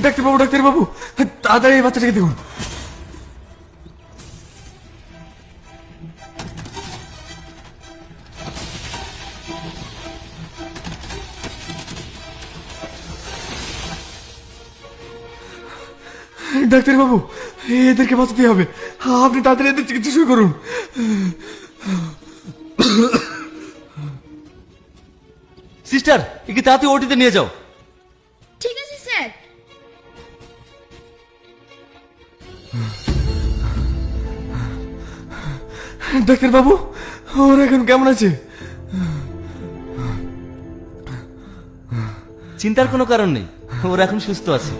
ডাক্তারবাবু, ডাক্তারবাবু, তাড়াতাড়ি এই বাচ্চাটাকে দেখুন। ডাক্তারবাবু, এদেরকে বাঁচাতে হবে, আপনি তাড়াতাড়ি এদের চিকিৎসা শুরু করুন। সিস্টার, একে তাড়াতাড়ি ওটিতে নিয়ে যাও। ঠিক আছে স্যার। ডাক্তারবাবু, ওরা এখন কেমন আছে? চিন্তার কোনো কারণ নেই, ওরা এখন সুস্থ আছে।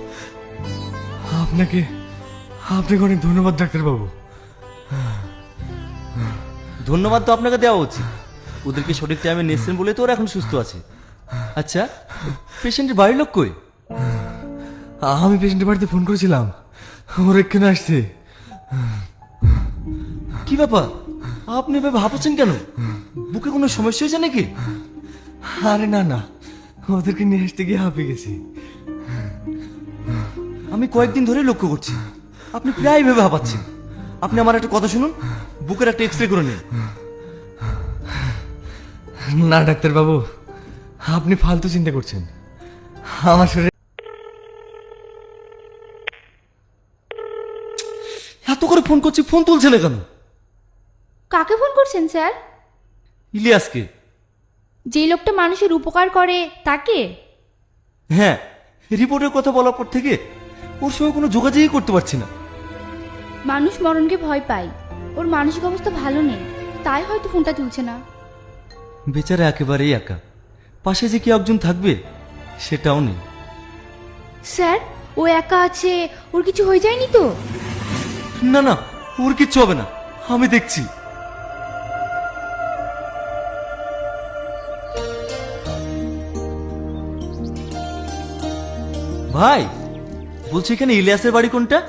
আপনাকে অনেক ধন্যবাদ ডাক্তারবাবু। ধন্যবাদ তো আপনাকে দেওয়া উচিত, ওদেরকে সঠিক টাইমে নিয়েছেন বলে তো ওরা এখন সুস্থ আছে। আচ্ছা, পেশেন্টের বাড়ির লোক কই? আমি পেশেন্টের বাড়িতে ফোন করেছিলাম, ওরা এখানে আসছে। কি ব্যাপার, আপনি এভাবে ভাবছেন কেন? বুকে কোনো সমস্যা হয়েছে নাকি? আরে না না, ওদেরকে নিয়ে আসতে গিয়ে হাঁপিয়ে গেছি। আমি কয়েকদিন ধরে লক্ষ্য করছি আপনি প্রায় ভেবে হাঁপাচ্ছেন। আপনি আমার একটা কথা শুনুন, বুকের একটা এক্সরে করে নিন। না ডাক্তারবাবু, আপনি ফালতু চিন্তা করছেন। আমার শরীরে এত করে ফোন করছি, ফোন তুলছে না কেন? কাকে ফোন করছেন স্যার? ইলিয়াসকে। যে লোকটা মানুষের উপকার করে তাকে? হ্যাঁ, রিপোর্টের কথা বলার পর থেকে ওর সঙ্গে কোনো যোগাযোগই করতে পারছি না। মানুষ মরণকে ভয় পায়, ওর মানসিক অবস্থা ভালো নেই, তাই হয়তো ফোনটা তুলছে না। বেচারা একেবারেই একা, পাশে যে কি একজন থাকবে সেটাও নেই। স্যার, ও একা আছে, ওর কিছু হয়ে যায়নি তো? না না, ওর কিচ্ছু হবে না, আমি দেখছি। ভাই বলছি, এখানে ইলিয়াসের বাড়ি কোনটা?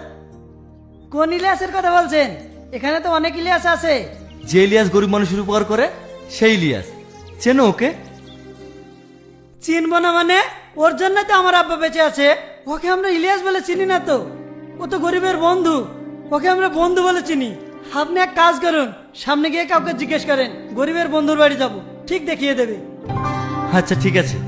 কোন ইলিয়াসের কথা বলছেন? এখানে তো অনেক ইলিয়াস আছে। যে ইলিয়াস গরিব মানুষের উপকার করে সেই ইলিয়াস, চেনো ওকে? চিনবো না মানে? ওর জন্য তো আমার আব্বা বেঁচে আছে। ওকে আমরা ইলিয়াস বলে চিনি না তো, ও তো গরিবের বন্ধু, ওকে আমরা বন্ধু বলে চিনি। আপনি এক কাজ করুন, সামনে গিয়ে কাউকে জিজ্ঞেস করেন, গরিবের বন্ধুর বাড়ি যাব, ঠিক দেখিয়ে দেবে। আচ্ছা ঠিক আছে।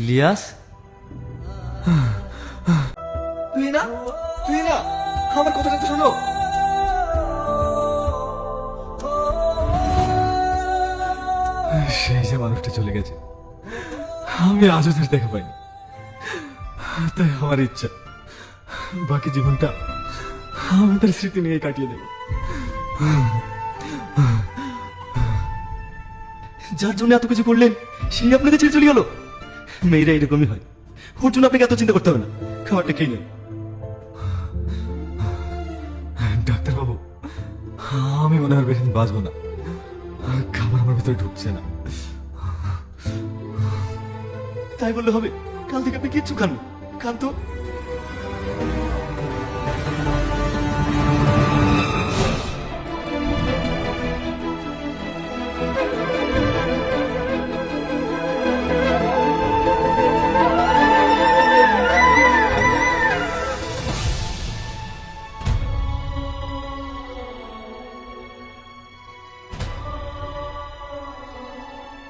ইলিয়াস, তুই না, তুই না, আমার কথাটা তো শোনো। সেই যে মানুষটা চলে গেছে, আমি আজও তার দেখা পাইনি। তাই আমার ইচ্ছা বাকি জীবনটা আমি তার স্মৃতি নিয়ে কাটিয়ে দেব। যার জন্য এত কিছু করলেন সেই আপনাকে ছেড়ে চলে গেল। মেয়েরা এরকমই হয়, ওর জন্য আপনাকে এত চিন্তা করতে হবে না, খাবারটা খেয়ে নেন। ডাক্তারবাবু, আমি মনে হয় বেশি দিন বাঁচবো না, খাবার আমার ভিতরে ঢুকছে না। তাই বললে হবে? কাল থেকে আপনি কিচ্ছু খান না, খান তো।